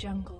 Jungle.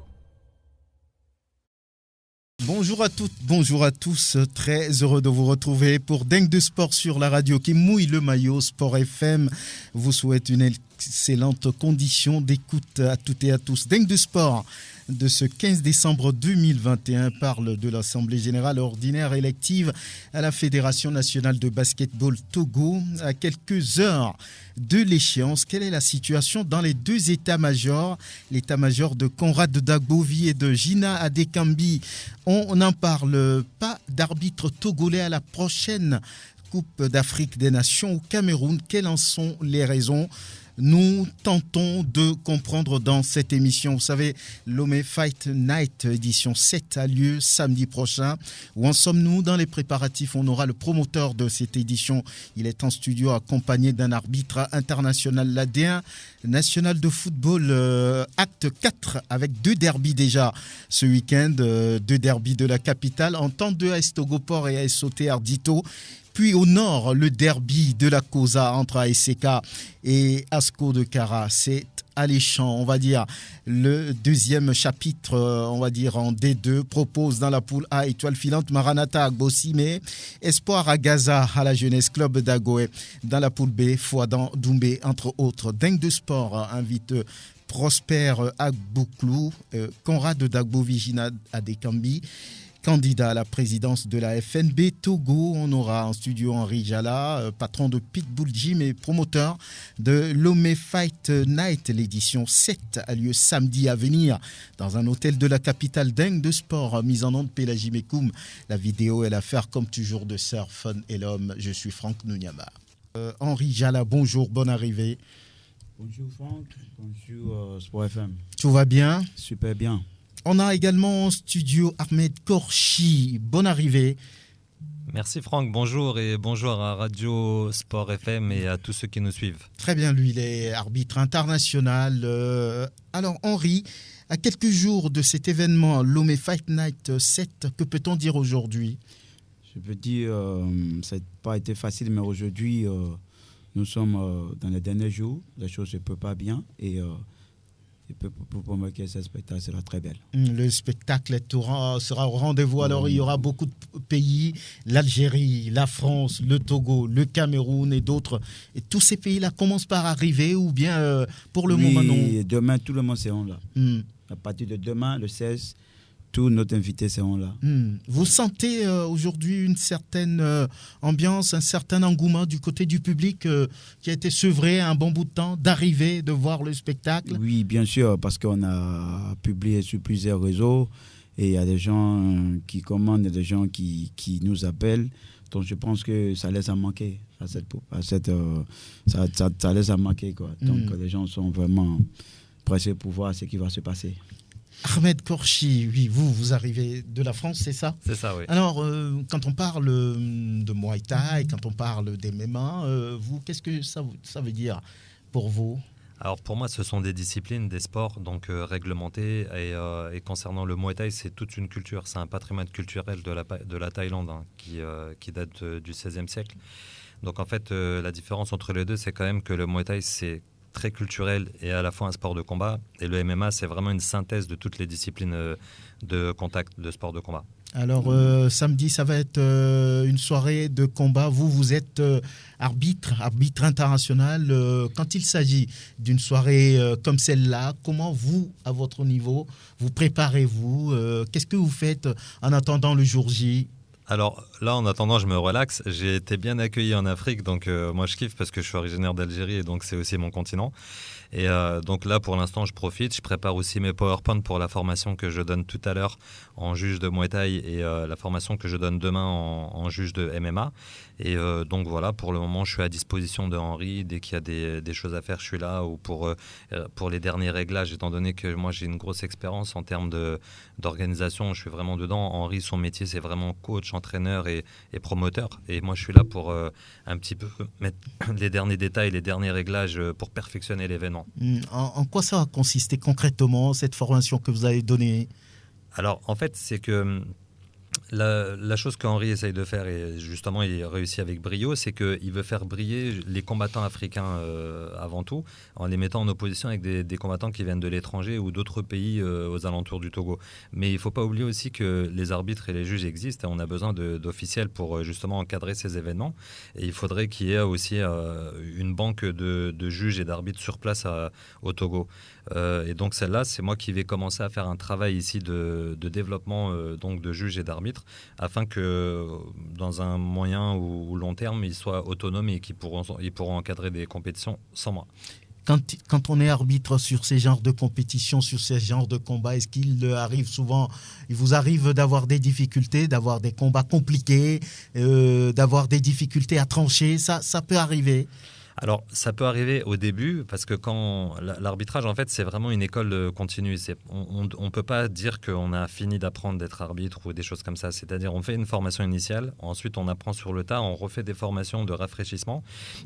Bonjour à toutes, bonjour à tous. Très heureux de vous retrouver pour Dingue de Sport sur la radio qui mouille le maillot. Sport FM vous souhaite une excellente condition d'écoute à toutes et à tous. Dingue de Sport de ce 15 décembre 2021 parle de l'Assemblée générale ordinaire élective à la Fédération nationale de basketball Togo. À quelques heures de l'échéance, quelle est la situation dans les deux états-majors, l'état-major de Conrad Dagbovi et de Gina Adekambi? On n'en parle pas d'arbitre togolais à la prochaine Coupe d'Afrique des Nations au Cameroun. Quelles en sont les raisons ? Nous tentons de comprendre dans cette émission. Vous savez, Lomé Fight Night édition 7 a lieu samedi prochain. Où en sommes-nous dans les préparatifs? On aura le promoteur de cette édition. Il est en studio accompagné d'un arbitre international, l'AD1 national de football, acte 4, avec 2 derbys déjà ce week-end. 2 derbys de la capitale, en temps de AS Togoport et AS Sauté Ardito. Puis au nord, le derby de la Cosa entre ASK et Asco de Cara. C'est alléchant, on va dire. Le deuxième chapitre, on va dire en D2, propose dans la poule A étoile filante Maranatha Agbosime, Espoir à Gaza à la Jeunesse Club d'Agoé. Dans la poule B, Fouadan Doumbé, entre autres. Dingue de Sport invite Prosper Agbouklou, Conrad Dagbovi, Gina Adekambi, candidat à la présidence de la FNB Togo. On aura en studio Henri Jala, patron de Pitbull Gym et promoteur de Lomé Fight Night. L'édition 7 a lieu samedi à venir dans un hôtel de la capitale. Dingue de Sport, mise en onde Pélagie Mekoum. La vidéo est l'affaire comme toujours de Sir Fun et l'homme. Je suis Franck Nounyama. Henri Jala, bonjour, bonne arrivée. Bonjour Franck, bonjour Sport FM. Tout va bien? Super bien. On a également en studio Ahmed Korchi. Bonne arrivée. Merci Franck, bonjour et bonjour à Radio Sport FM et à tous ceux qui nous suivent. Très bien, lui, il est arbitre international. Alors Henri, à quelques jours de cet événement, Lomé Fight Night 7, que peut-on dire aujourd'hui? Je peux dire, ça n'a pas été facile, mais aujourd'hui, nous sommes dans les derniers jours. Les choses ne peuvent pas bien et pour moi, ce spectacle sera très belle. Le spectacle sera au rendez-vous. Alors, il y aura beaucoup de pays, l'Algérie, la France, le Togo, le Cameroun et d'autres. Et tous ces pays-là commencent par arriver ou bien pour le moment non? Demain, tout le monde sera là. À partir de demain, le 16, tous nos invités seront là. Vous sentez aujourd'hui une certaine ambiance, un certain engouement du côté du public qui a été sevré un bon bout de temps d'arriver, de voir le spectacle? Oui, bien sûr, parce qu'on a publié sur plusieurs réseaux et il y a des gens qui commandent, il y a des gens qui nous appellent. Donc je pense que ça laisse à manquer. Ça laisse à manquer, quoi. Donc les gens sont vraiment pressés pour voir ce qui va se passer. Ahmed Korchi, oui, vous arrivez de la France, c'est ça? C'est ça, oui. Alors, quand on parle de Muay Thai, quand on parle d'MMA, qu'est-ce que ça veut dire pour vous? Alors pour moi, ce sont des disciplines, des sports donc réglementés et concernant le Muay Thai, c'est toute une culture, c'est un patrimoine culturel de la Thaïlande qui date du XVIe siècle. Donc en fait, la différence entre les deux, c'est quand même que le Muay Thai, c'est très culturel et à la fois un sport de combat. Et le MMA, c'est vraiment une synthèse de toutes les disciplines de contact, de sport de combat. Alors, samedi, ça va être une soirée de combat. Vous êtes arbitre international. Quand il s'agit d'une soirée comme celle-là, comment vous, à votre niveau, vous préparez-vous? Qu'est-ce que vous faites en attendant le jour J? Alors là, en attendant, je me relaxe. J'ai été bien accueilli en Afrique, donc moi je kiffe parce que je suis originaire d'Algérie et donc c'est aussi mon continent. Et donc là, pour l'instant, je profite. Je prépare aussi mes PowerPoint pour la formation que je donne tout à l'heure en juge de Muay Thai et la formation que je donne demain en juge de MMA. Et donc voilà, pour le moment, je suis à disposition de Henri. Dès qu'il y a des choses à faire, je suis là. Ou pour les derniers réglages, étant donné que moi, j'ai une grosse expérience en termes d'organisation, je suis vraiment dedans. Henri, son métier, c'est vraiment coach, entraîneur et promoteur. Et moi, je suis là pour un petit peu mettre les derniers détails, les derniers réglages pour perfectionner l'événement. En quoi ça va consister concrètement, cette formation que vous avez donnée? Alors, en fait, c'est que La chose qu'Henri essaye de faire, et justement il réussit avec brio, c'est qu'il veut faire briller les combattants africains avant tout, en les mettant en opposition avec des combattants qui viennent de l'étranger ou d'autres pays aux alentours du Togo. Mais il ne faut pas oublier aussi que les arbitres et les juges existent, et on a besoin d'officiels pour justement encadrer ces événements. Et il faudrait qu'il y ait aussi une banque de juges et d'arbitres sur place au Togo. Et donc celle-là, c'est moi qui vais commencer à faire un travail ici de développement donc de juges et d'arbitres, afin que dans un moyen ou long terme, ils soient autonomes et qu'ils pourront encadrer des compétitions sans moi. Quand on est arbitre sur ces genres de compétitions, sur ces genres de combats, est-ce qu'il arrive souvent, il vous arrive d'avoir des difficultés, d'avoir des combats compliqués, d'avoir des difficultés à trancher? Ça peut arriver? Alors, ça peut arriver au début, parce que quand l'arbitrage, en fait, c'est vraiment une école continue. On ne peut pas dire qu'on a fini d'apprendre d'être arbitre ou des choses comme ça. C'est-à-dire, on fait une formation initiale, ensuite on apprend sur le tas, on refait des formations de rafraîchissement.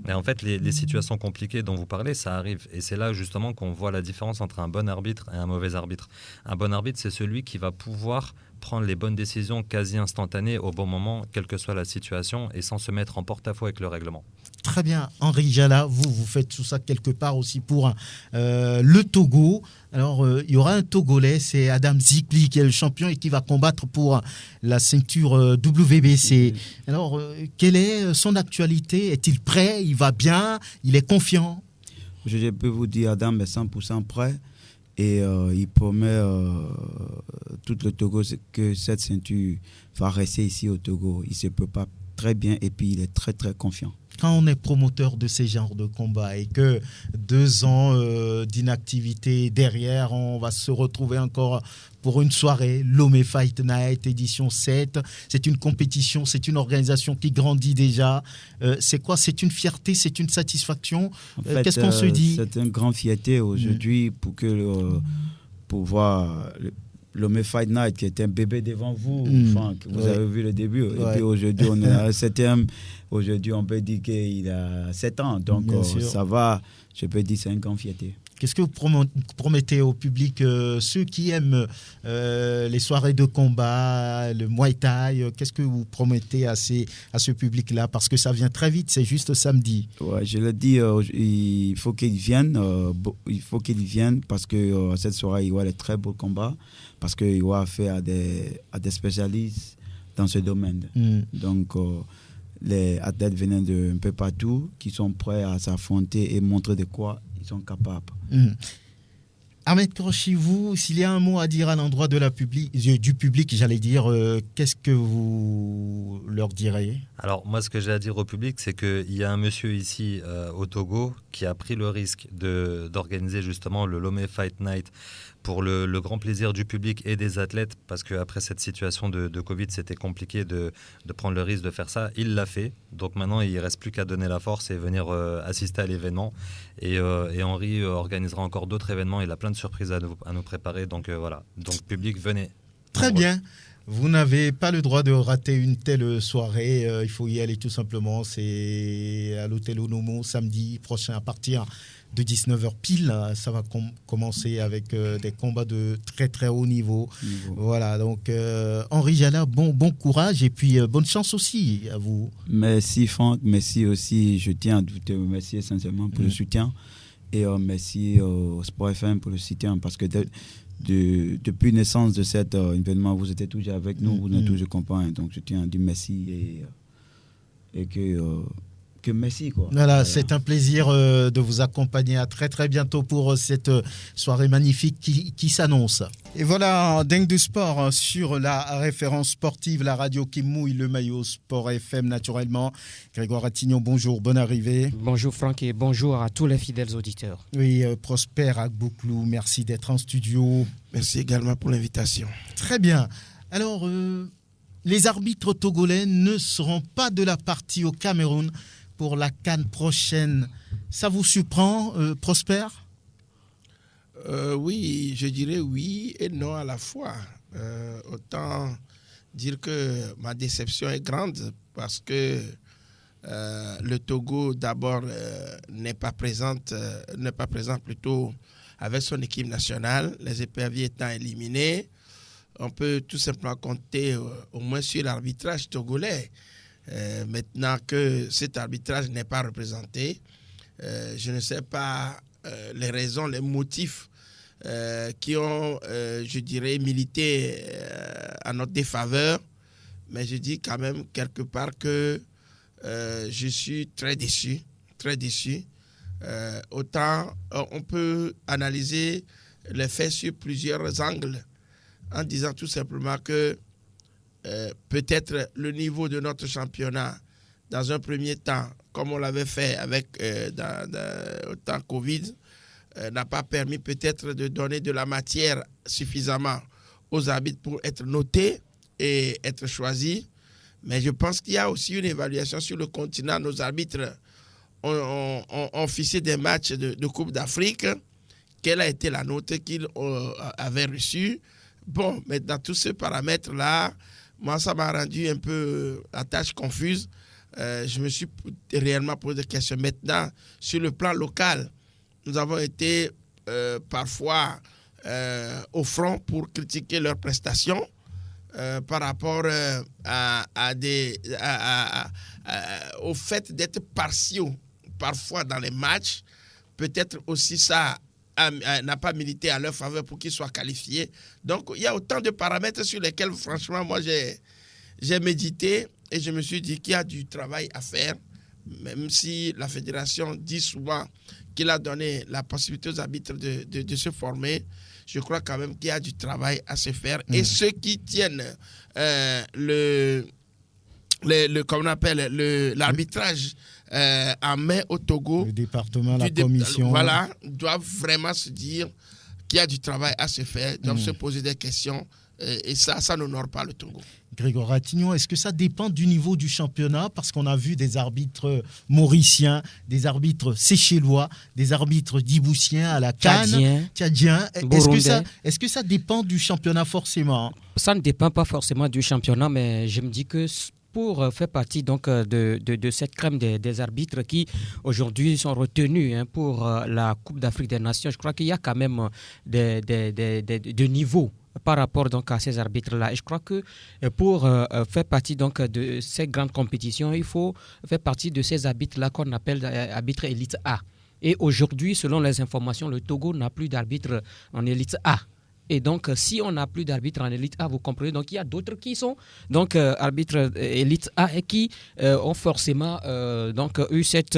Et en fait, les situations compliquées dont vous parlez, ça arrive. Et c'est là, justement, qu'on voit la différence entre un bon arbitre et un mauvais arbitre. Un bon arbitre, c'est celui qui va pouvoir prendre les bonnes décisions quasi instantanées au bon moment, quelle que soit la situation, et sans se mettre en porte-à-faux avec le règlement. Très bien. Henri Jala, vous faites tout ça quelque part aussi pour le Togo. Alors, il y aura un Togolais, c'est Adam Zikli, qui est le champion et qui va combattre pour la ceinture WBC. Alors, quelle est son actualité? Est-il prêt? Il va bien? Il est confiant? Je peux vous dire, Adam est 100% prêt. Et il promet tout le Togo que cette ceinture va rester ici au Togo. Il se prépare très bien et puis il est très très confiant. Quand on est promoteur de ces genres de combats et que 2 ans d'inactivité derrière, on va se retrouver encore pour une soirée, Lomé Fight Night, édition 7. C'est une compétition, c'est une organisation qui grandit déjà. C'est quoi? C'est une fierté, c'est une satisfaction? En fait, qu'est-ce qu'on se dit? C'est une grande fierté aujourd'hui pour voir Lomé Fight Night, qui est un bébé devant vous, Franck. Vous avez vu le début. Ouais. Et puis aujourd'hui, on est à 7e. Aujourd'hui, on peut dire qu'il a 7 ans. Donc, ça va. Je peux dire que c'est une grande fierté. Qu'est-ce que vous promettez au public, ceux qui aiment les soirées de combat, le Muay Thai? Qu'est-ce que vous promettez à ce public-là? Parce que ça vient très vite, c'est juste samedi. Ouais, je le dis, il faut qu'ils viennent. Il faut qu'ils viennent parce que cette soirée, il y aura de très beaux combats. Parce qu'il y aura affaire à des spécialistes dans ce domaine. Donc, les athlètes venant d'un peu partout qui sont prêts à s'affronter et montrer de quoi ils sont capables. Ahmed Krochi, vous, s'il y a un mot à dire à l'endroit du public, j'allais dire, qu'est-ce que vous leur direz? Alors, moi, ce que j'ai à dire au public, c'est qu'il y a un monsieur ici au Togo qui a pris le risque d'organiser justement le Lomé Fight Night pour le grand plaisir du public et des athlètes, parce qu'après cette situation de Covid, c'était compliqué de prendre le risque de faire ça. Il l'a fait, donc maintenant, il ne reste plus qu'à donner la force et venir assister à l'événement. Et Henri organisera encore d'autres événements, il a plein de surprises à nous préparer, donc voilà. Donc public, venez. Très bien. Vous n'avez pas le droit de rater une telle soirée, il faut y aller tout simplement. C'est à l'hôtel Onomo samedi prochain à partir de 19h pile. Ça va commencer avec des combats de très très haut niveau. Voilà, donc Henri Jala, bon courage et puis bonne chance aussi à vous. Merci Franck, merci aussi. Je tiens à te remercier essentiellement pour le soutien et merci au Sport FM pour le soutien parce que depuis la naissance de cet événement, vous étiez toujours avec nous, vous nous avez toujours accompagnés. Donc je tiens à dire merci et que merci. Voilà, c'est un plaisir de vous accompagner. À très très bientôt pour cette soirée magnifique qui s'annonce. Et voilà, Dingue du Sport sur la référence sportive, la radio qui mouille le maillot Sport FM naturellement. Grégoire Attignon, bonjour, bonne arrivée. Bonjour Franck et bonjour à tous les fidèles auditeurs. Oui, Prosper Agbouklou, merci d'être en studio. Merci également pour l'invitation. Très bien. Alors, les arbitres togolais ne seront pas de la partie au Cameroun pour la CAN prochaine. Ça vous surprend, Prosper? Oui, je dirais oui et non à la fois. Autant dire que ma déception est grande parce que le Togo d'abord n'est pas présent plutôt avec son équipe nationale, les éperviers étant éliminés. on peut tout simplement compter au moins sur l'arbitrage togolais. Maintenant que cet arbitrage n'est pas représenté, je ne sais pas les raisons, les motifs qui ont, je dirais, milité à notre défaveur, mais je dis quand même quelque part que je suis très déçu, très déçu. Autant on peut analyser les faits sur plusieurs angles en disant tout simplement que peut-être le niveau de notre championnat dans un premier temps, comme on l'avait fait avec au temps Covid, n'a pas permis peut-être de donner de la matière suffisamment aux arbitres pour être notés et être choisis. Mais je pense qu'il y a aussi une évaluation sur le continent. Nos arbitres ont fixé des matchs de Coupe d'Afrique. Quelle a été la note qu'ils avaient reçue? Bon, mais dans tous ces paramètres-là, moi, ça m'a rendu un peu la tâche confuse. Je me suis réellement posé des questions. Maintenant, sur le plan local, nous avons été parfois au front pour critiquer leurs prestations par rapport au fait d'être partiaux parfois dans les matchs. Peut-être aussi ça n'a pas milité à leur faveur pour qu'ils soient qualifiés. Donc, il y a autant de paramètres sur lesquels, franchement, moi, j'ai médité et je me suis dit qu'il y a du travail à faire, même si la fédération dit souvent qu'il a donné la possibilité aux arbitres de se former. Je crois quand même qu'il y a du travail à se faire. Et ceux qui tiennent comme on appelle, l'arbitrage en main au Togo, le département, la commission, voilà, doivent vraiment se dire qu'il y a du travail à se faire, doivent se poser des questions. Et ça n'honore pas le Togo. Grégoire Ratignon, est-ce que ça dépend du niveau du championnat? Parce qu'on a vu des arbitres mauriciens, des arbitres séchellois, des arbitres djiboutiens à la CAN, tchadiens. Est-ce que ça dépend du championnat forcément? Ça ne dépend pas forcément du championnat, mais je me dis que pour faire partie donc de cette crème des arbitres qui aujourd'hui sont retenus pour la Coupe d'Afrique des Nations, je crois qu'il y a quand même des niveaux par rapport donc à ces arbitres-là. Et je crois que pour faire partie donc de ces grandes compétitions, il faut faire partie de ces arbitres-là qu'on appelle arbitres élite A. Et aujourd'hui, selon les informations, le Togo n'a plus d'arbitres en élite A. Et donc, si on n'a plus d'arbitres en élite A, vous comprenez, donc il y a d'autres qui sont donc arbitres élite A et qui ont forcément donc eu cette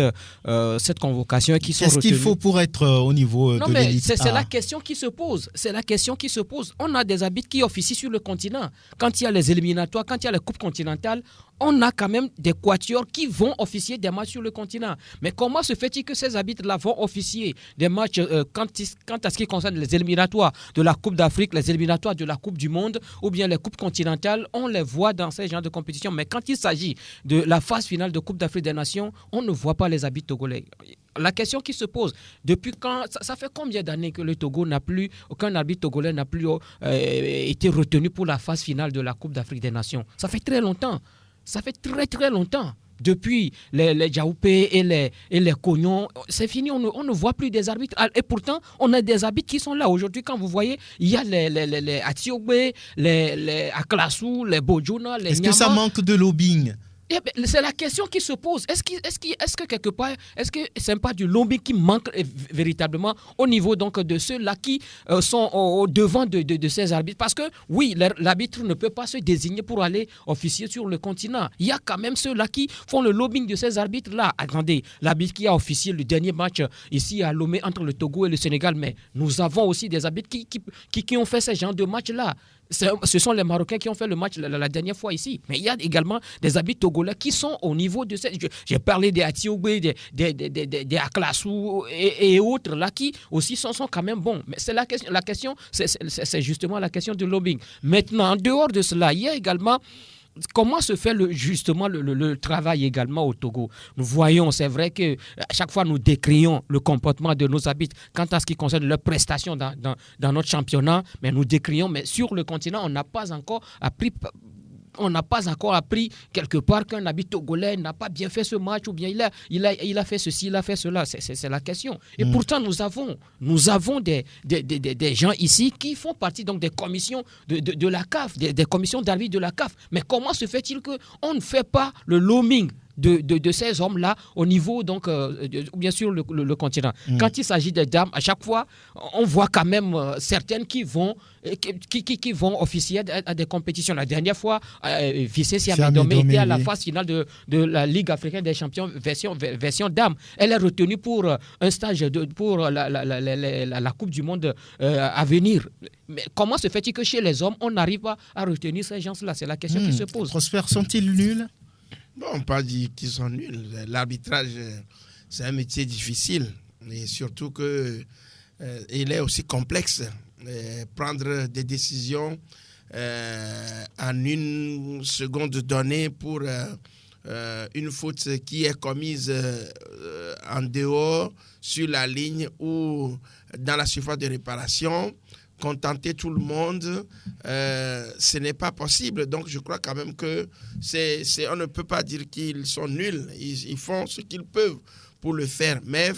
convocation et qui sont retenus. Qu'est-ce qu'il faut pour être au niveau de l'élite A? C'est la question qui se pose. C'est la question qui se pose. On a des arbitres qui officient sur le continent. Quand il y a les éliminatoires, quand il y a les coupes continentales, on a quand même des quatuors qui vont officier des matchs sur le continent. Mais comment se fait-il que ces arbitres-là vont officier des matchs quant à ce qui concerne les éliminatoires de la Coupe d'Afrique, les éliminatoires de la Coupe du Monde ou bien les coupes continentales? On les voit dans ces genres de compétitions. Mais quand il s'agit de la phase finale de Coupe d'Afrique des Nations, on ne voit pas les arbitres togolais. La question qui se pose, depuis quand, ça fait combien d'années que le Togo n'a plus, aucun arbitre togolais n'a plus été retenu pour la phase finale de la Coupe d'Afrique des Nations? Ça fait très longtemps. Ça fait très très longtemps. Depuis les Djaoupé et les Cognon, c'est fini, on ne voit plus des arbitres. Et pourtant, on a des arbitres qui sont là. Aujourd'hui, quand vous voyez, il y a les Atiogbe, les Aklassou, les Bojona, les Est-ce Nyama. que ça manque de lobbying? Eh bien, c'est la question qui se pose. Est-ce que quelque part, est-ce que c'est pas du lobbying qui manque véritablement au niveau donc de ceux-là qui sont au devant de ces arbitres? Parce que oui, l'arbitre ne peut pas se désigner pour aller officier sur le continent. Il y a quand même ceux-là qui font le lobbying de ces arbitres-là. Attendez, l'arbitre qui a officié le dernier match ici à Lomé entre le Togo et le Sénégal, mais nous avons aussi des arbitres qui ont fait ce genre de match-là. Ce sont les Marocains qui ont fait le match la dernière fois ici. Mais il y a également des arbitres togolais qui sont au niveau de cette... J'ai parlé des Atiogbe, des Aklassou et autres là qui aussi sont quand même bons. Mais c'est la question, c'est justement la question du lobbying. Maintenant, en dehors de cela, il y a également... Comment se fait justement le travail également au Togo? Nous voyons, c'est vrai qu'à chaque fois nous décrions le comportement de nos arbitres quant à ce qui concerne leurs prestations dans notre championnat, mais nous décrions, mais sur le continent, on n'a pas encore appris on n'a pas encore appris quelque part qu'un arbitre togolais n'a pas bien fait ce match ou bien il a fait ceci, il a fait cela. C'est la question. Et pourtant, nous avons des gens ici qui font partie donc des commissions de la CAF, des commissions d'arbitre de la CAF. Mais comment se fait-il qu'on ne fait pas le lobbying de ces hommes-là au niveau, donc, bien sûr, le continent. Quand il s'agit des dames, à chaque fois, on voit quand même certaines qui vont officier à des compétitions. La dernière fois, Vissé Siamé était à la phase finale de la Ligue africaine des champions version dames. Elle est retenue pour un stage pour la Coupe du Monde à venir. Mais comment se fait-il que chez les hommes, on n'arrive pas à retenir ces gens-là? C'est la question qui se pose. Prosper, sont-ils nuls? Bon, on ne peut pas dire qu'ils sont nuls. L'arbitrage, c'est un métier difficile. Et surtout qu'il est aussi complexe. Prendre des décisions en une seconde donnée pour une faute qui est commise en dehors, sur la ligne ou dans la surface de réparation, contenter tout le monde, ce n'est pas possible. Donc, je crois quand même que on ne peut pas dire qu'ils sont nuls. Ils font ce qu'ils peuvent pour le faire. Mais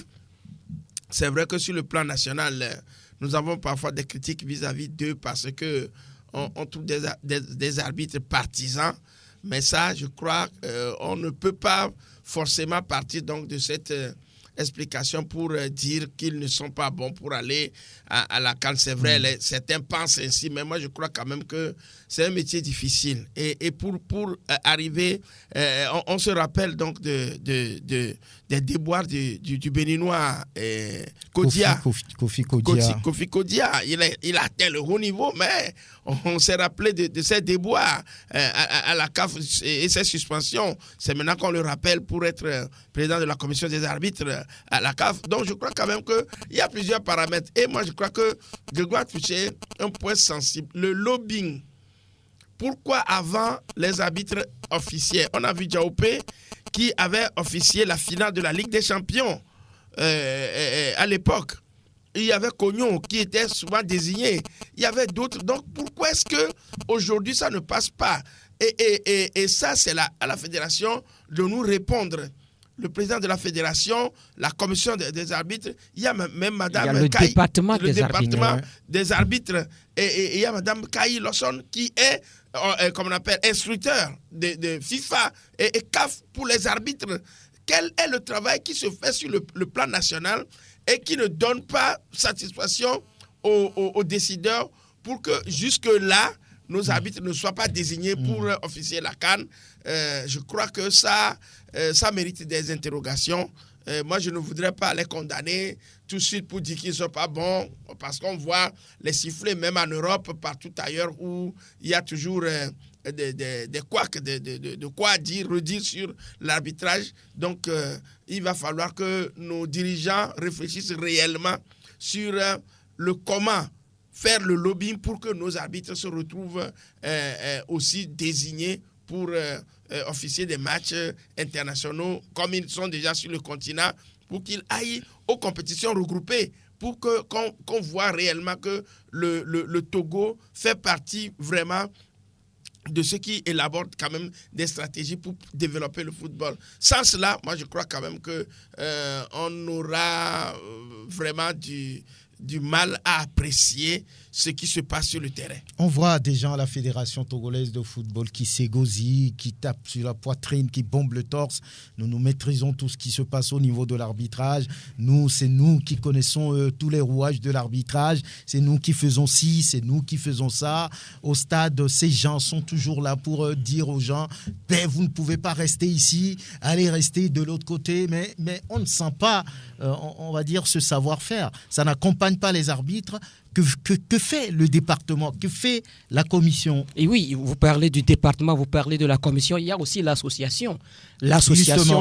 c'est vrai que sur le plan national, nous avons parfois des critiques vis-à-vis d'eux parce qu'on trouve des arbitres partisans. Mais ça, je crois qu'on ne peut pas forcément partir donc de cette explication pour dire qu'ils ne sont pas bons pour aller à la CAN. C'est vrai, certains pensent ainsi, mais moi je crois quand même que c'est un métier difficile. Et pour arriver, on se rappelle donc des déboires du Béninois Kodia. Kofi Kodia. Kofi Kodia, il a atteint le haut niveau, mais on s'est rappelé de ces déboires à la CAF et ses suspensions. C'est maintenant qu'on le rappelle pour être président de la commission des arbitres à la CAF. Donc je crois quand même qu'il y a plusieurs paramètres. Et moi je crois que je dois toucher un point sensible, le lobbying. Pourquoi avant les arbitres officiels? On a vu Diaopé qui avait officié la finale de la Ligue des Champions à l'époque. Il y avait Cognon qui était souvent désigné. Il y avait d'autres. Donc pourquoi est-ce qu'aujourd'hui ça ne passe pas? Et ça, c'est à la fédération de nous répondre. Le président de la fédération, la commission des arbitres, il y a même Madame le Kaï, département des arbitres, et il y a Madame Kaï Lawson qui est, comme on appelle, instructeur de FIFA et CAF pour les arbitres. Quel est le travail qui se fait sur le plan national et qui ne donne pas satisfaction aux décideurs pour que jusque-là, nos arbitres ne soient pas désignés pour officier la CAN? Je crois que ça mérite des interrogations. Moi, je ne voudrais pas les condamner tout de suite pour dire qu'ils ne sont pas bons, parce qu'on voit les sifflets, même en Europe, partout ailleurs, où il y a toujours des couacs, de quoi redire sur l'arbitrage. Donc, il va falloir que nos dirigeants réfléchissent réellement sur le comment faire le lobbying pour que nos arbitres se retrouvent aussi désignés pour officier des matchs internationaux, comme ils sont déjà sur le continent, pour qu'ils aillent aux compétitions regroupées, pour qu'on voit réellement que le Togo fait partie vraiment de ceux qui élaborent quand même des stratégies pour développer le football. Sans cela, moi je crois quand même qu'on aura vraiment du mal à apprécier ce qui se passe sur le terrain. On voit des gens à la Fédération togolaise de football qui s'égosillent, qui tapent sur la poitrine, qui bombent le torse. Nous maîtrisons tout ce qui se passe au niveau de l'arbitrage. C'est nous qui connaissons tous les rouages de l'arbitrage. C'est nous qui faisons ci, c'est nous qui faisons ça. Au stade, ces gens sont toujours là pour dire aux gens, vous ne pouvez pas rester ici, allez rester de l'autre côté. Mais on ne sent pas, on va dire, ce savoir-faire. Ça n'accompagne pas les arbitres. Que fait le département? Que fait la commission? Et oui, vous parlez du département, vous parlez de la commission. Il y a aussi l'association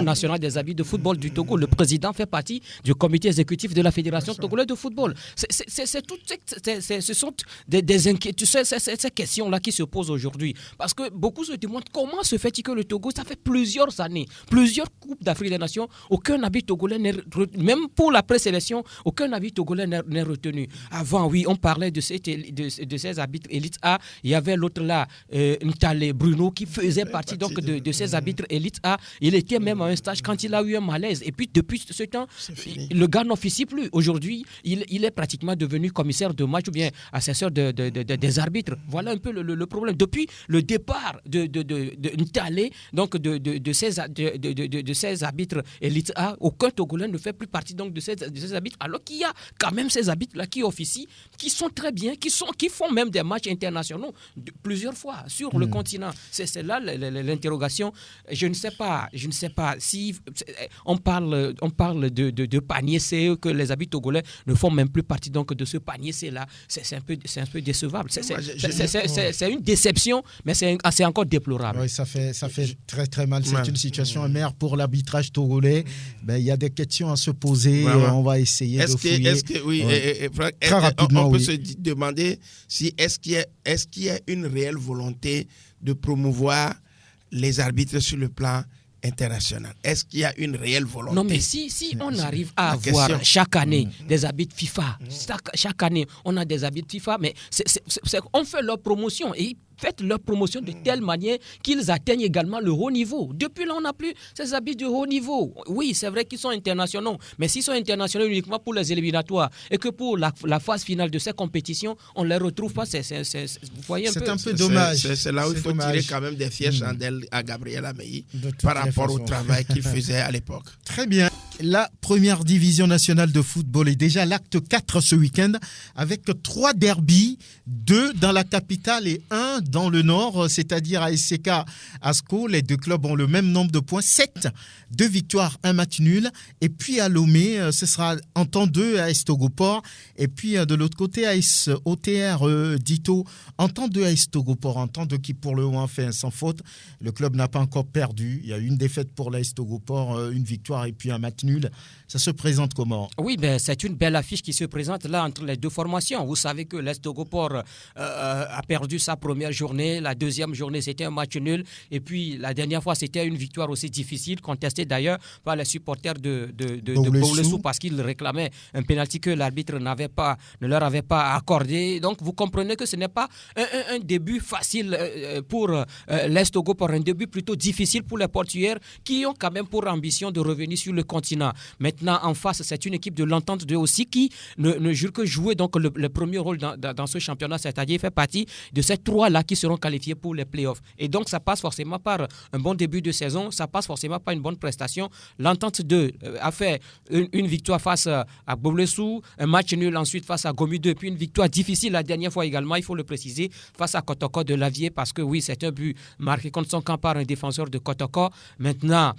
nationale des arbitres de football du Togo. Le président fait partie du comité exécutif de la Fédération togolaise de football. Ce sont des inquiétudes, ces questions-là qui se posent aujourd'hui. Parce que beaucoup se demandent comment se fait-il que le Togo, ça fait plusieurs années, plusieurs Coupes d'Afrique des Nations, aucun arbitre togolais, même pour la présélection, aucun arbitre togolais n'est retenu. Avant, oui, on parlait de ces arbitres élite A. Il y avait l'autre là, Ntale Bruno, qui faisait partie donc de ces arbitres élite A. Il était même à un stage quand il a eu un malaise. Et puis depuis ce temps, le gars n'officie plus. Aujourd'hui, il est pratiquement devenu commissaire de match ou bien assesseur des arbitres. Voilà un peu le problème. Depuis le départ de Ntale, donc de ces arbitres élite A, aucun Togolais ne fait plus partie donc de ces arbitres, alors qu'il y a quand même ces arbitres-là qui officient, qui sont très bien, qui font même des matchs internationaux plusieurs fois sur le continent. C'est là l'interrogation. Je ne sais pas si on parle de panier C, que les arbitres togolais ne font même plus partie donc de ce panier C-là. C'est un peu décevable. C'est une déception, mais c'est encore déplorable. Oui, ça fait très très mal. C'est une situation amère pour l'arbitrage togolais. Il y a des questions à se poser. On va essayer de fouiller. Très rapidement, on peut se demander si est-ce qu'il y a une réelle volonté de promouvoir les arbitres sur le plan international. Est-ce qu'il y a une réelle volonté? Non, mais si on arrive à avoir chaque année des arbitres FIFA, chaque année on a des arbitres FIFA, mais on fait leur promotion et faites leur promotion de telle manière qu'ils atteignent également le haut niveau. Depuis là, on n'a plus ces arbitres de haut niveau. Oui, c'est vrai qu'ils sont internationaux, mais s'ils sont internationaux uniquement pour les éliminatoires et que pour la phase finale de ces compétitions, on ne les retrouve pas, vous voyez un peu dommage. C'est là où il faut tirer quand même des fiers chandelles à Gabriel Ameyi par rapport au travail qu'il faisait à l'époque. Très bien. La première division nationale de football est déjà l'acte 4 ce week-end avec 3 derbys, 2 dans la capitale et 1 dans le nord, c'est-à-dire à SCK Asco. Les deux clubs ont le même nombre de points, 7, 2 victoires, 1 match nul. Et puis à Lomé, ce sera en temps 2 à Estogoport. Et puis de l'autre côté, à OTR Dito, en temps 2 à Estogoport, en temps 2 qui pour le moment fait un sans faute. Le club n'a pas encore perdu. Il y a une défaite pour la Estogoport, une victoire et puis un match nul. Ça se présente comment? Oui, c'est une belle affiche qui se présente là entre les deux formations. Vous savez que l'Estogoport a perdu sa première journée. La deuxième journée, c'était un match nul. Et puis, la dernière fois, c'était une victoire aussi difficile, contestée d'ailleurs par les supporters de Bowlesou parce qu'ils réclamaient un pénalty que l'arbitre ne leur avait pas accordé. Donc, vous comprenez que ce n'est pas un début facile pour l'Estogoport, un début plutôt difficile pour les portuaires qui ont quand même pour ambition de revenir sur le continent. Maintenant, en face, c'est une équipe de l'Entente 2 aussi qui ne jure que jouer donc le premier rôle dans ce championnat, c'est-à-dire fait partie de ces 3-là qui seront qualifiés pour les playoffs. Et donc, ça passe forcément par un bon début de saison, ça passe forcément par une bonne prestation. L'Entente 2 a fait une victoire face à Bowlesou, un match nul ensuite face à Gomu 2, puis une victoire difficile la dernière fois également, il faut le préciser, face à Kotoko de Lavier, parce que oui, c'est un but marqué contre son camp par un défenseur de Kotoko. Maintenant,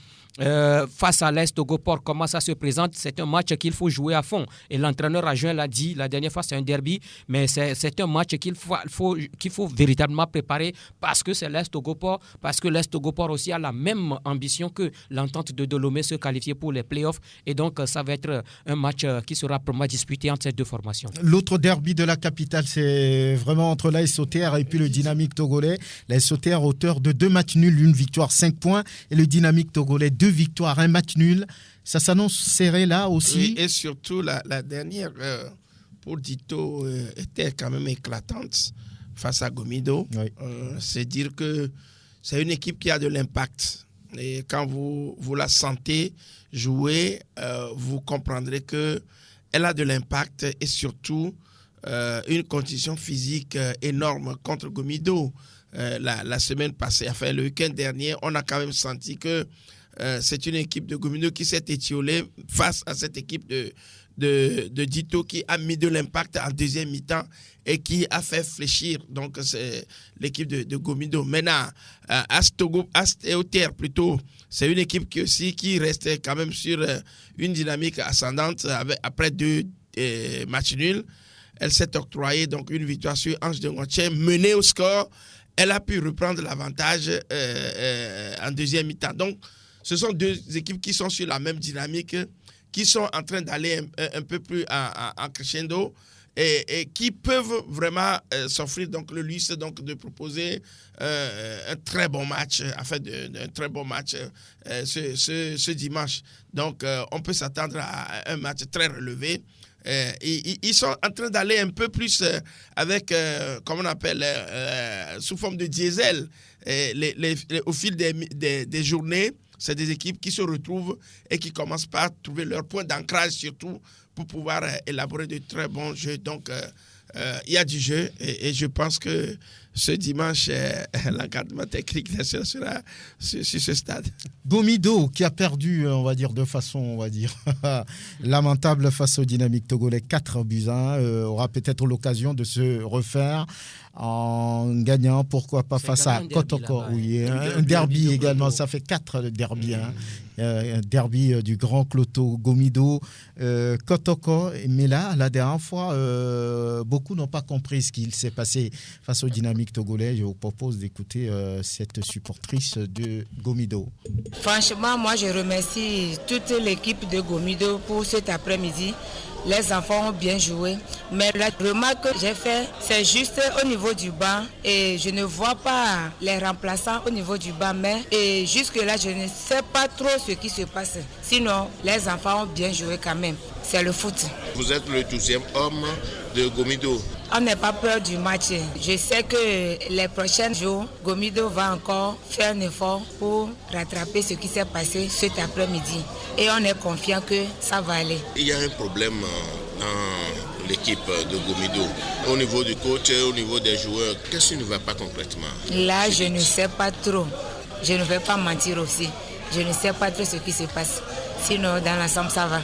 face à l'Estogoport, comment ça se présente? C'est un match qu'il faut jouer à fond. Et l'entraîneur adjoint l'a dit, la dernière fois c'est un derby, mais c'est un match qu'il faut véritablement préparer parce que c'est l'Estogoport, parce que l'Estogoport aussi a la même ambition que l'Entente de Lomé se qualifier pour les playoffs. Et donc ça va être un match qui sera probablement disputé entre ces deux formations. L'autre derby de la capitale, c'est vraiment entre l'AS OTR et puis le Dynamique togolais. L'AS OTR auteur de 2 matchs nuls, 1 victoire, 5 points. Et le Dynamique togolais, 2 victoires, 1 match nul. Ça s'annonce serré là aussi. Oui, et surtout, la dernière pour Dito était quand même éclatante face à Gomido. Oui. C'est dire que c'est une équipe qui a de l'impact. Et quand vous la sentez jouer, vous comprendrez qu'elle a de l'impact et surtout une condition physique énorme contre Gomido. La semaine passée, enfin le week-end dernier, on a quand même senti que c'est une équipe de Gomido qui s'est étiolée face à cette équipe de Dito qui a mis de l'impact en deuxième mi-temps et qui a fait fléchir. Donc, c'est l'équipe de Gomido. Maintenant, Astéoter, plutôt, c'est une équipe qui reste quand même sur une dynamique ascendante après 2 matchs nuls. Elle s'est octroyée donc une victoire sur Ange de Ngoche, menée au score. Elle a pu reprendre l'avantage en deuxième mi-temps. Donc, ce sont 2 équipes qui sont sur la même dynamique, qui sont en train d'aller un peu plus en crescendo. et qui peuvent vraiment s'offrir donc le luxe donc de proposer un très bon match, un très bon match ce dimanche. Donc on peut s'attendre à un match très relevé. Ils sont en train d'aller un peu plus avec, comment on appelle, sous forme de diesel. Au fil des journées, c'est des équipes qui se retrouvent et qui commencent par trouver leur point d'ancrage surtout pour pouvoir élaborer de très bons jeux. Donc, il y a du jeu et je pense que ce dimanche, l'encadrement technique sera sur ce stade. Gomido qui a perdu, on va dire, de façon, on va dire, lamentable face au Dynamique togolais 4-1, aura peut-être l'occasion de se refaire en gagnant, pourquoi pas, face à Kotoko. Oui, un derby également, ça fait 4 derbies. Un derby du Grand Cloto Gomido, Kotoko. Mais là, la dernière fois, beaucoup n'ont pas compris ce qu'il s'est passé face au Dynamique togolais. Je vous propose d'écouter cette supportrice de Gomido. Franchement, moi, je remercie toute l'équipe de Gomido pour cet après-midi. Les enfants ont bien joué. Mais la remarque que j'ai faite, c'est juste au niveau du banc. Et je ne vois pas les remplaçants au niveau du banc. Mais jusque-là, je ne sais pas trop ce qui se passe. Sinon, les enfants ont bien joué quand même. C'est le foot. Vous êtes le 12e homme de Gomido. On n'a pas peur du match. Je sais que les prochains jours, Gomido va encore faire un effort pour rattraper ce qui s'est passé cet après-midi. Et on est confiant que ça va aller. Il y a un problème dans l'équipe de Gomido. Au niveau du coach et au niveau des joueurs, qu'est-ce qui ne va pas concrètement? Là, je ne sais pas trop. Je ne vais pas mentir aussi. Je ne sais pas trop ce qui se passe. Sinon, dans l'ensemble, ça va.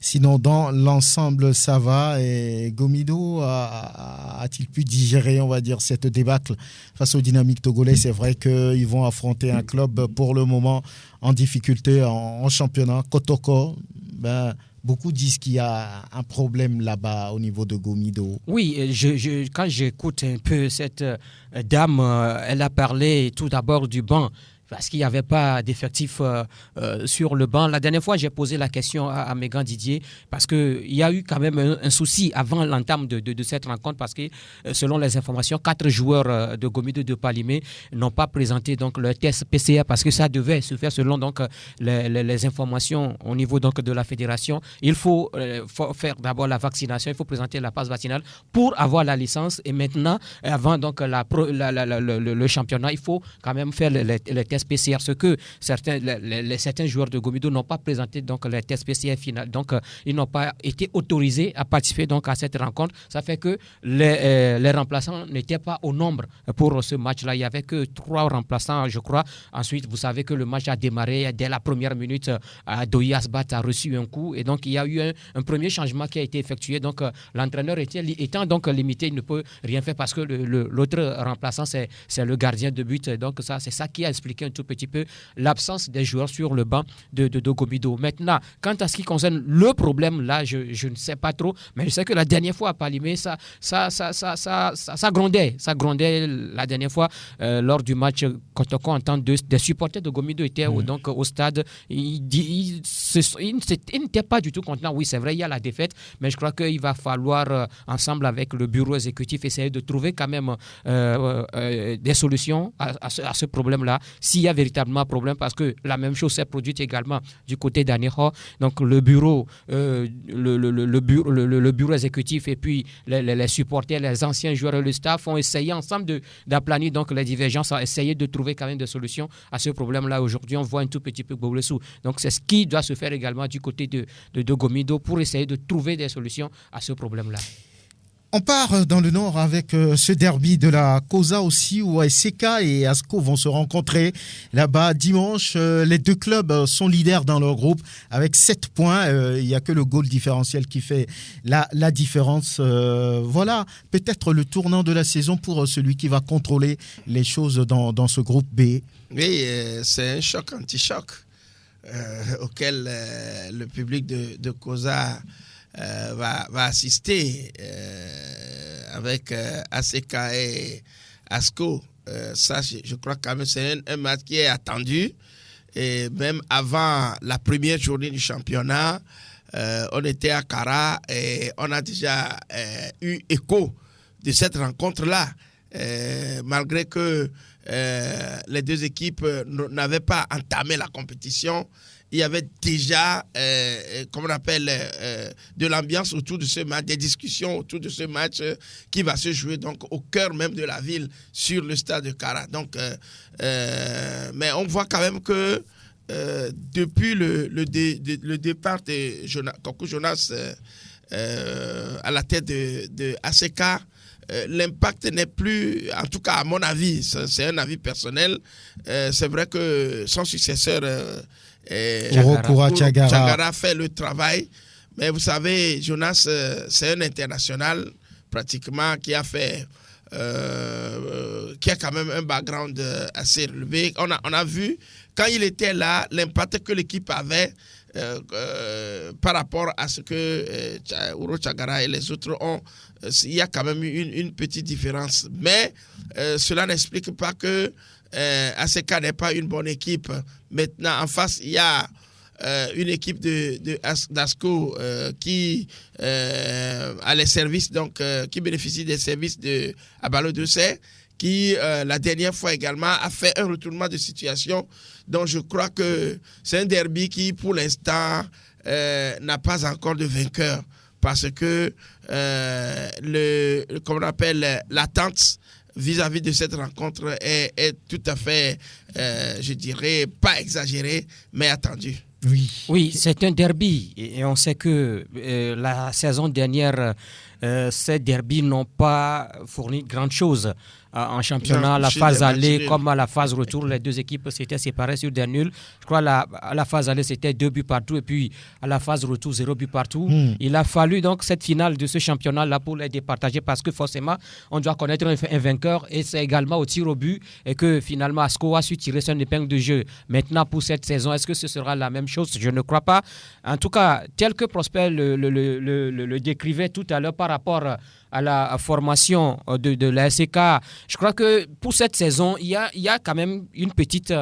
Sinon, dans l'ensemble, ça va. Et Gomido a-t-il pu digérer, on va dire, cette débâcle face au Dynamique togolais? C'est vrai qu'ils vont affronter un club pour le moment en difficulté en championnat. Kotoko, beaucoup disent qu'il y a un problème là-bas au niveau de Gomido. Oui, quand j'écoute un peu cette dame, elle a parlé tout d'abord du banc. Parce qu'il n'y avait pas d'effectif sur le banc. La dernière fois, j'ai posé la question à Megan Didier parce qu'il y a eu quand même un souci avant l'entame de cette rencontre parce que, selon les informations, 4 joueurs de Gomido de Palimé n'ont pas présenté donc, leur test PCR parce que ça devait se faire selon donc, les informations au niveau donc, de la fédération. Il faut faire d'abord la vaccination, il faut présenter la passe vaccinale pour avoir la licence. Et maintenant, avant donc, le championnat, il faut quand même faire les tests PCR, ce que certains joueurs de Gomido n'ont pas présenté donc les tests PCR final. Donc ils n'ont pas été autorisés à participer donc à cette rencontre. Ça fait que les remplaçants n'étaient pas au nombre pour ce match-là. Il n'y avait que 3 remplaçants, je crois. Ensuite, vous savez que le match a démarré dès la première minute. Doyi Asbat a reçu un coup et donc il y a eu un premier changement qui a été effectué. Donc l'entraîneur étant donc limité, il ne peut rien faire parce que l'autre remplaçant c'est le gardien de but. Donc ça, c'est ça qui a expliqué un tout petit peu l'absence des joueurs sur le banc de Gomido. Maintenant, quant à ce qui concerne le problème, là, je ne sais pas trop, mais je sais que la dernière fois à Palimé, ça grondait. Ça grondait la dernière fois lors du match Kotoko en temps des supporters de Gomido étaient donc au stade. Ils n'étaient pas du tout contents. Oui, c'est vrai, il y a la défaite, mais je crois qu'il va falloir, ensemble avec le bureau exécutif, essayer de trouver quand même des solutions à ce problème-là. S'il y a véritablement un problème, parce que la même chose s'est produite également du côté d'Aneho. Donc le bureau exécutif et puis les supporters, les anciens joueurs et le staff ont essayé ensemble d'aplanir donc les divergences, essayer de trouver quand même des solutions à ce problème-là. Aujourd'hui, on voit un tout petit peu Boblessou. Donc c'est ce qui doit se faire également du côté de Gomido pour essayer de trouver des solutions à ce problème-là. On part dans le nord avec ce derby de la Cosa aussi où SK et ASCO vont se rencontrer là-bas dimanche. Les deux clubs sont leaders dans leur groupe avec 7 points. Il n'y a que le goal différentiel qui fait la différence. Voilà peut-être le tournant de la saison pour celui qui va contrôler les choses dans ce groupe B. Oui, c'est un choc anti-choc auquel le public de Cosa va assister avec ACK et ASCO. Ça, je crois quand même c'est un match qui est attendu. Et même avant la première journée du championnat, on était à Kara et on a déjà eu écho de cette rencontre-là, malgré que les deux équipes n'avaient pas entamé la compétition. Il y avait déjà, comme on appelle, de l'ambiance autour de ce match, des discussions autour de ce match qui va se jouer donc au cœur même de la ville, sur le stade de Kara. Donc, mais on voit quand même que depuis le départ de Koko Jonas à la tête de ACK, l'impact n'est plus, en tout cas à mon avis, c'est un avis personnel, c'est vrai que son successeur Orokura Tchagara fait le travail, mais vous savez, Jonas, c'est un international pratiquement qui a fait, qui a quand même un background assez relevé. On a vu, quand il était là, l'impact que l'équipe avait par rapport à ce que Uro Tchagara et les autres ont, il y a quand même une petite différence. Mais cela n'explique pas que ACK n'est pas une bonne équipe. Maintenant, en face, il y a une équipe d'ASCO qui a les services, donc qui bénéficie des services de Abalo Dossé, qui la dernière fois également a fait un retournement de situation. Donc je crois que c'est un derby qui, pour l'instant, n'a pas encore de vainqueur, parce que comme on appelle, l'attente vis-à-vis de cette rencontre est tout à fait, je dirais, pas exagérée, mais attendue. Oui, c'est un derby. Et on sait que la saison dernière, ces derbys n'ont pas fourni grand-chose. En championnat, la phase aller comme à la phase retour, les deux équipes s'étaient séparées sur des nuls. Je crois à la phase aller, c'était 2 buts partout, et puis à la phase retour, 0 but partout. Il a fallu donc cette finale de ce championnat-là pour les départager, parce que forcément, on doit connaître un vainqueur, et c'est également au tir au but, et que finalement, Asco a su tirer son épingle de jeu. Maintenant, pour cette saison, est-ce que ce sera la même chose? Je ne crois pas. En tout cas, tel que Prosper le décrivait tout à l'heure par rapport à la formation de la SCK, je crois que pour cette saison, il y a quand même une petite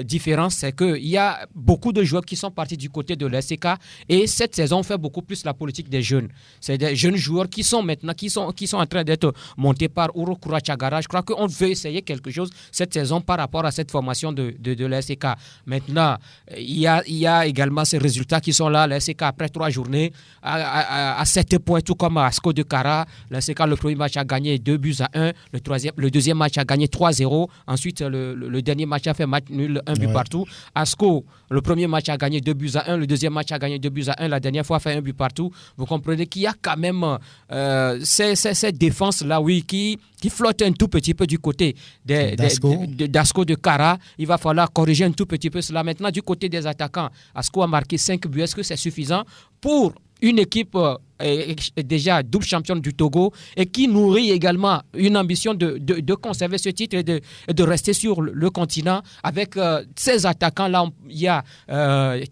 différence, c'est qu'il y a beaucoup de joueurs qui sont partis du côté de la SCK, et cette saison, on fait beaucoup plus la politique des jeunes. C'est des jeunes joueurs qui sont maintenant, qui sont en train d'être montés par Orokura Tchagara. Je crois qu'on veut essayer quelque chose cette saison par rapport à cette formation de la SCK. Maintenant, il y a également ces résultats qui sont là. La SCK, après 3 journées, à 7 points, tout comme à Asco de Kara. La SCK, le premier match a gagné 2-1. Le deuxième match a gagné 3-0. Ensuite, le dernier match a fait match nul, 1 but partout. Asco, le premier match a gagné 2-1. Le deuxième match a gagné 2-1. La dernière fois a fait 1 but partout. Vous comprenez qu'il y a quand même cette défense-là, oui, qui flotte un tout petit peu du côté d'Asco de Kara. Il va falloir corriger un tout petit peu cela. Maintenant, du côté des attaquants, Asco a marqué 5 buts. Est-ce que c'est suffisant pour une équipe déjà double championne du Togo, et qui nourrit également une ambition de conserver ce titre et de rester sur le continent avec ces attaquants-là? Il y a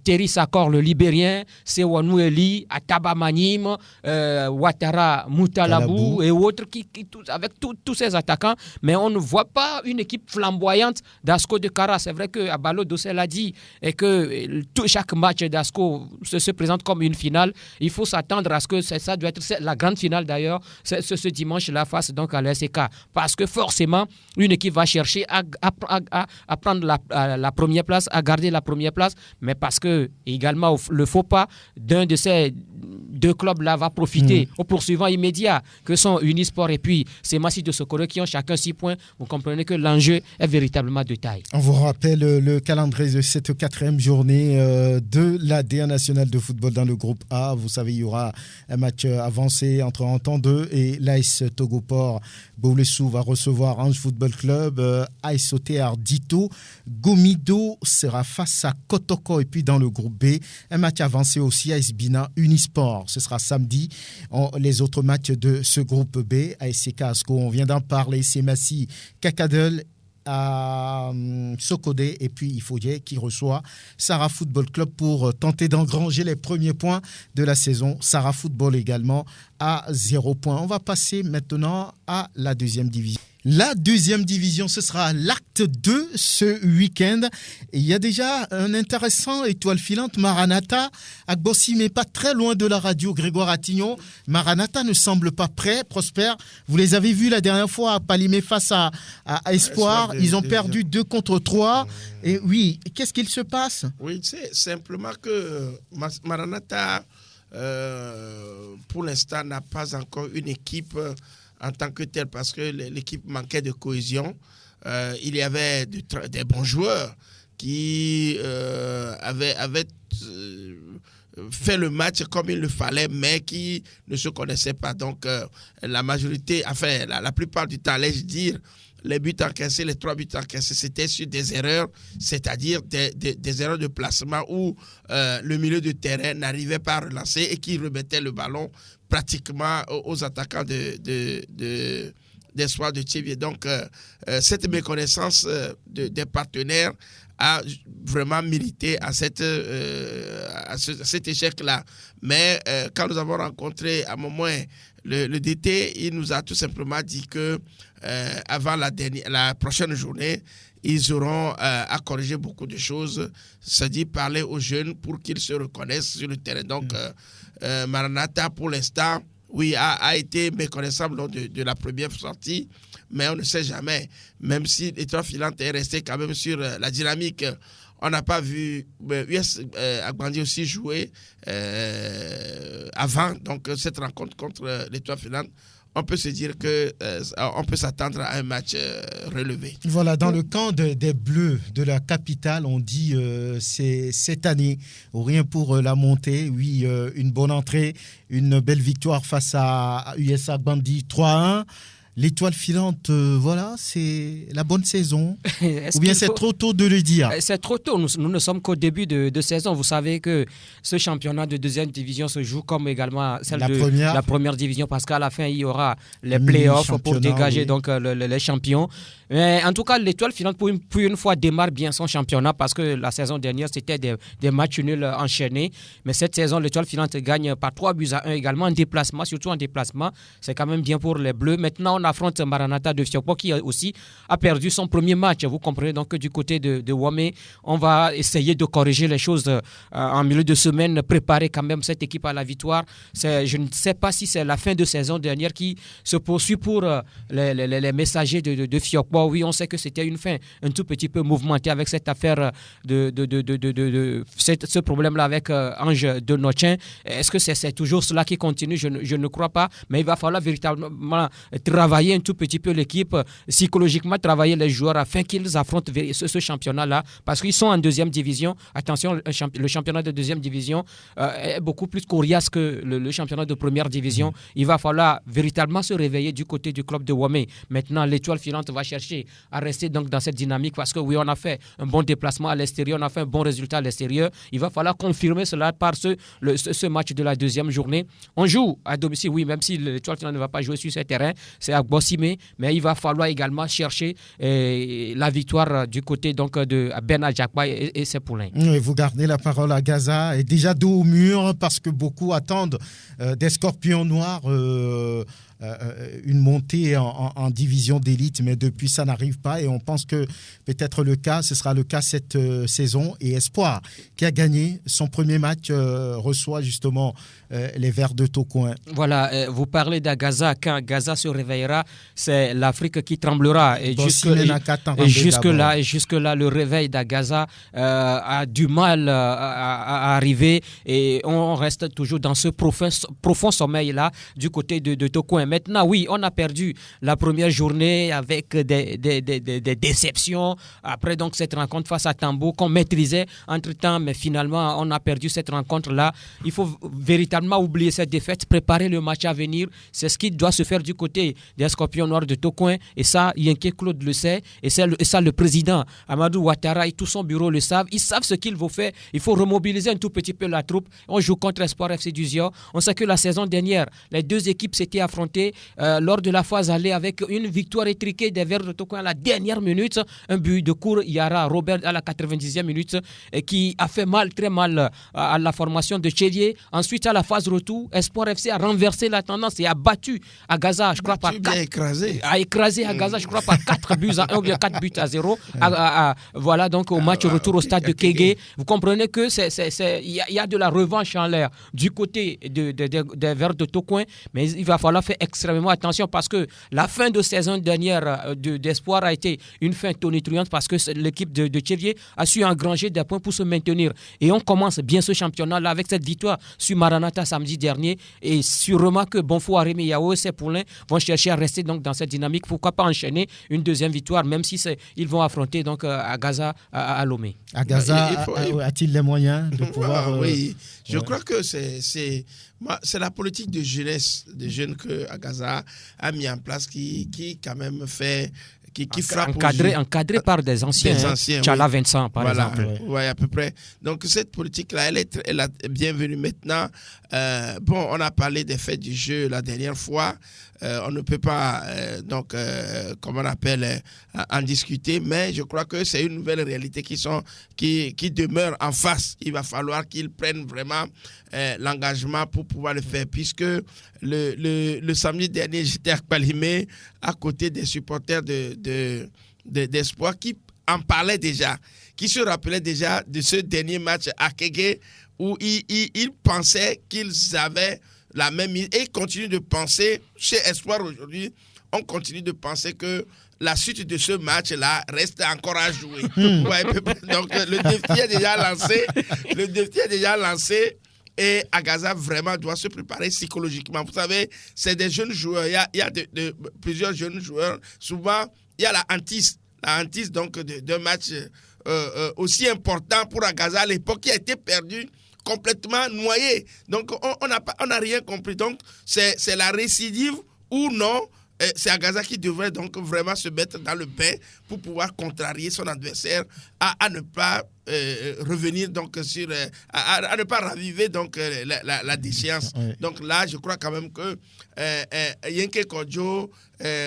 Terry Sakor, le Libérien, Sewanou Eli, Ataba Manim, Ouattara Moutalabou et autres, avec tous ces attaquants, mais on ne voit pas une équipe flamboyante d'Asco de Kara. C'est vrai que Abalo Dossé l'a dit, et que chaque match d'Asco se présente comme une finale. Il faut s'attendre à ce que ça doit être la grande finale d'ailleurs, ce dimanche-là face donc à l'SK. Parce que forcément, une équipe va chercher à prendre la première place, à garder la première place, mais parce que également le faux pas d'un de ces 2 clubs-là va profiter aux poursuivants immédiats que sont Unisport et puis ces Massi de Sokoro qui ont chacun 6 points. Vous comprenez que l'enjeu est véritablement de taille. On vous rappelle le calendrier de cette 4e journée de la D1 nationale de football dans le groupe A. Vous savez, il y aura un match avancé entre Entendeux et l'AS Togoport. Boulessou va recevoir Ange Football Club, AS OTR Dito. Gomido sera face à Kotoko. Et puis dans le groupe B, un match avancé aussi, AS Bina Unisport. Ce sera samedi. Les autres matchs de ce groupe B, ASC Asco, on vient d'en parler, c'est Massi Kakadel à Sokodé, et puis Ifodje qui reçoit Sarah Football Club pour tenter d'engranger les premiers points de la saison. Sarah Football également à 0 points. On va passer maintenant à la deuxième division. La deuxième division, ce sera l'acte 2 ce week-end. Et il y a déjà un intéressant étoile filante, Maranatha, à Bossy, mais pas très loin de la radio, Grégoire Attignon. Maranatha ne semble pas prêt, Prosper. Vous les avez vus la dernière fois à Palimé face à Espoir. Ils ont perdu 2-3. Et oui, qu'est-ce qu'il se passe? Oui, c'est simplement que Maranatha, pour l'instant, n'a pas encore une équipe en tant que telle, parce que l'équipe manquait de cohésion. Il y avait des bons joueurs qui avaient fait le match comme il le fallait, mais qui ne se connaissaient pas. Donc, la majorité, enfin, la plupart du temps, allais-je dire, les buts encaissés, les 3 buts encaissés, c'était sur des erreurs, c'est-à-dire des erreurs de placement où le milieu de terrain n'arrivait pas à relancer et qui remettait le ballon pratiquement aux attaquants d'Espoir de Thiévier. Donc, cette méconnaissance des partenaires a vraiment milité à cet échec-là. Mais quand nous avons rencontré à un moment le DT, il nous a tout simplement dit que avant la prochaine journée, ils auront à corriger beaucoup de choses, c'est-à-dire parler aux jeunes pour qu'ils se reconnaissent sur le terrain. Donc, Maranatha, pour l'instant, oui, a été méconnaissant lors de la première sortie, mais on ne sait jamais. Même si l'étoile filante est restée quand même sur la dynamique, on n'a pas vu US Agbandi aussi jouer avant. Donc, cette rencontre contre l'étoile filante, on peut se dire qu'on peut s'attendre à un match relevé. Voilà, dans le camp des Bleus de la capitale, on dit c'est cette année, rien pour la montée. Oui, une bonne entrée, une belle victoire face à US Agbandi 3-1. L'étoile filante, voilà, c'est la bonne saison. Ou bien c'est trop tôt de le dire? C'est trop tôt. Nous ne sommes qu'au début de saison. Vous savez que ce championnat de deuxième division se joue comme également celle la première division, parce qu'à la fin, il y aura les playoffs pour dégager donc, les champions. Mais en tout cas, l'étoile filante, pour une fois, démarre bien son championnat, parce que la saison dernière, c'était des matchs nuls enchaînés. Mais cette saison, l'étoile filante gagne par 3-1 également en déplacement, surtout en déplacement. C'est quand même bien pour les Bleus. Maintenant, on affronte Maranatha de Fiokpo qui aussi a perdu son premier match. Vous comprenez donc que du côté de Wamé, on va essayer de corriger les choses en milieu de semaine, préparer quand même cette équipe à la victoire. Je ne sais pas si c'est la fin de saison dernière qui se poursuit pour les messagers de Fiokpo. Oui, on sait que c'était une fin un tout petit peu mouvementée avec cette affaire ce problème-là avec Ange de Nochin. Est-ce que c'est toujours cela qui continue? Je ne crois pas, mais il va falloir véritablement travailler un tout petit peu l'équipe, psychologiquement travailler les joueurs afin qu'ils affrontent ce championnat-là, parce qu'ils sont en deuxième division. Attention, le championnat de deuxième division est beaucoup plus coriace que le championnat de première division. Il va falloir véritablement se réveiller du côté du club de Wamé. Maintenant, l'étoile filante va chercher à rester donc dans cette dynamique, parce que oui, on a fait un bon déplacement à l'extérieur, on a fait un bon résultat à l'extérieur. Il va falloir confirmer cela par ce match de la deuxième journée. On joue à domicile, oui, même si l'étoile filante ne va pas jouer sur ce terrain, c'est à Bossimé, mais il va falloir également chercher la victoire du côté donc de Ben Adjakba et ses poulains. Oui, vous gardez la parole à Gaza, et déjà dos au mur, parce que beaucoup attendent des Scorpions Noirs une montée en division d'élite, mais depuis ça n'arrive pas, et on pense que peut-être ce sera le cas cette saison. Et Espoir, qui a gagné son premier match, reçoit justement les Verts de Tokoin. Voilà, vous parlez d'Agaza. Quand Gaza se réveillera, c'est l'Afrique qui tremblera. Et jusque-là, le réveil d'Agaza a du mal à arriver, et on reste toujours dans ce profond sommeil-là du côté de Tokoin. Maintenant, oui, on a perdu la première journée avec des déceptions. Après donc cette rencontre face à Tambo qu'on maîtrisait entre-temps, mais finalement, on a perdu cette rencontre-là. Il faut véritablement oublier cette défaite, préparer le match à venir. C'est ce qui doit se faire du côté des Scorpions Noirs de Tokoin. Et ça, Yenke Claude le sait. Et ça, le président Amadou Ouattara et tout son bureau le savent. Ils savent ce qu'il faut faire. Il faut remobiliser un tout petit peu la troupe. On joue contre Espoir FC du Zior. On sait que la saison dernière, les deux équipes s'étaient affrontées remporté lors de la phase aller avec une victoire étriquée des Verts de Tokoin à la dernière minute. Un but de Kour Yara Robert à la 90e minute qui a fait mal, très mal à la formation de Tchélier. Ensuite, à la phase retour, Espoir FC a renversé la tendance et a battu à Gaza, je crois, par 4. A écrasé à Gaza, je crois, par 4 buts à 1 ou bien 4 buts à 0. Voilà, donc au match retour au stade de Kégué. Vous comprenez que il y a de la revanche en l'air du côté des Verts de Tokoin, mais il va falloir faire extrêmement attention parce que la fin de saison dernière d'Espoir a été une fin tonitruante parce que l'équipe de Tchélier a su engranger des points pour se maintenir. Et on commence bien ce championnat-là avec cette victoire sur Maranatha samedi dernier et sûrement que Bonfou, Arémé et AOC Poulain vont chercher à rester donc dans cette dynamique. Pourquoi pas enchaîner une deuxième victoire, même si ils vont affronter donc à Gaza, à Lomé. À Gaza, a-t-il les moyens de pouvoir... Oui, je crois que c'est la politique de jeunesse, des jeunes que Gaza a mis en place qui quand même fait... Qui frappe encadré par des anciens. Tchala Vincent, par exemple. Oui, à peu près. Donc, cette politique-là, elle est bienvenue maintenant. On a parlé des faits du jeu la dernière fois. On ne peut pas, comment on appelle, en discuter, mais je crois que c'est une nouvelle réalité qui demeure en face. Il va falloir qu'ils prennent vraiment l'engagement pour pouvoir le faire, puisque le samedi dernier, j'étais à Kpalimé, à côté des supporters d'Espoir qui en parlaient déjà, qui se rappelaient déjà de ce dernier match à Kégué où ils pensaient qu'ils avaient la même idée et continuent de penser, chez Espoir aujourd'hui, on continue de penser que la suite de ce match-là reste encore à jouer. Donc le défi est déjà lancé. Et Agaza vraiment doit se préparer psychologiquement. Vous savez, c'est des jeunes joueurs. Il y a plusieurs jeunes joueurs. Souvent, il y a la hantise donc d'un match aussi important pour Agaza à l'époque qui a été perdu, complètement noyé. Donc, on n'a rien compris. Donc, c'est la récidive ou non. C'est Agaza qui devrait donc vraiment se mettre dans le bain pour pouvoir contrarier son adversaire à ne pas revenir donc sur à ne pas raviver donc la déchéance. Oui. Donc là, je crois quand même que Yenke Kodjo,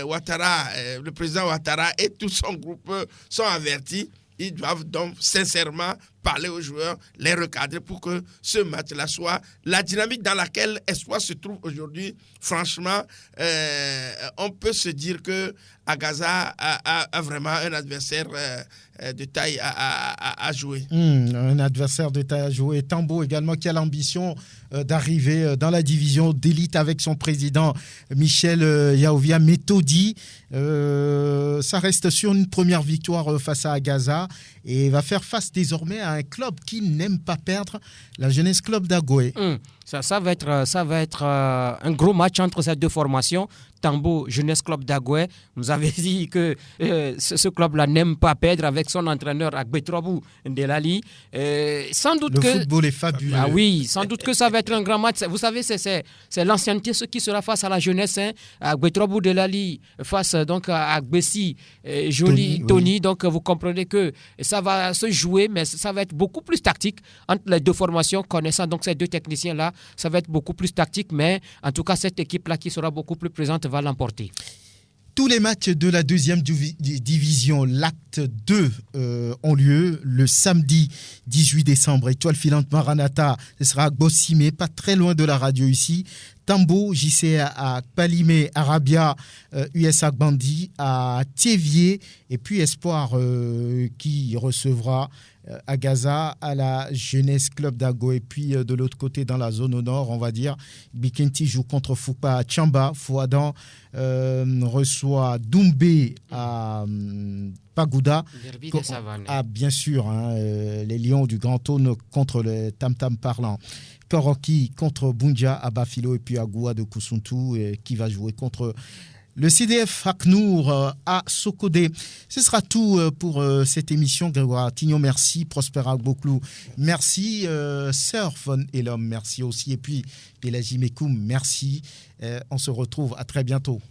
Ouattara, le président Ouattara et tout son groupe sont avertis. Ils doivent donc sincèrement parler aux joueurs, les recadrer pour que ce match-là soit la dynamique dans laquelle Espoir se trouve aujourd'hui. Franchement, on peut se dire que Agaza a vraiment un adversaire de taille à jouer. Un adversaire de taille à jouer. Tambo également qui a l'ambition d'arriver dans la division d'élite avec son président Michel Yaovia Méthodi. Ça reste sur une première victoire face à Agaza et va faire face désormais à un club qui n'aime pas perdre, la Jeunesse Club d'Agoé. Ça va être un gros match entre ces deux formations. Tambo, Jeunesse Club d'Agoé. Vous avez dit que ce club-là n'aime pas perdre avec son entraîneur Agbetrobou Ndelali. Sans doute le football est fabuleux. Ah oui, sans doute que ça va être un grand match. Vous savez, c'est l'ancienneté ce qui sera face à la jeunesse. Agbetrobou Ndelali face donc à Agbessi, Tony. Oui. Donc vous comprenez que ça va se jouer, mais ça va être beaucoup plus tactique entre les deux formations. Connaissant donc ces deux techniciens-là, ça va être beaucoup plus tactique, mais en tout cas, cette équipe-là qui sera beaucoup plus présente va l'emporter. Tous les matchs de la deuxième division, l'acte 2, ont lieu le samedi 18 décembre. Étoile filante Maranatha, ce sera à Gossimé, pas très loin de la radio ici. Tambo, JC à Palimé, Arabia, US Agbandi, à Thévier, et puis Espoir qui recevra à Gaza, à la Jeunesse Club d'Ago. Et puis de l'autre côté, dans la zone au nord, on va dire, Bikenti joue contre Foupa à Tchamba. Fouadan reçoit Doumbé à Pagouda. Bien sûr, les Lions du Grand Aune contre les Tam Tam Parlant. Koroki contre Bunja à Bafilo et puis Agoua de Koussountou qui va jouer contre le CDF Aknour à Sokodé. Ce sera tout pour cette émission. Grégoire Tignon, merci. Prosper Agboklou, merci. Surf et l'homme, merci aussi. Et puis Pélagie Mekoum, merci. On se retrouve à très bientôt.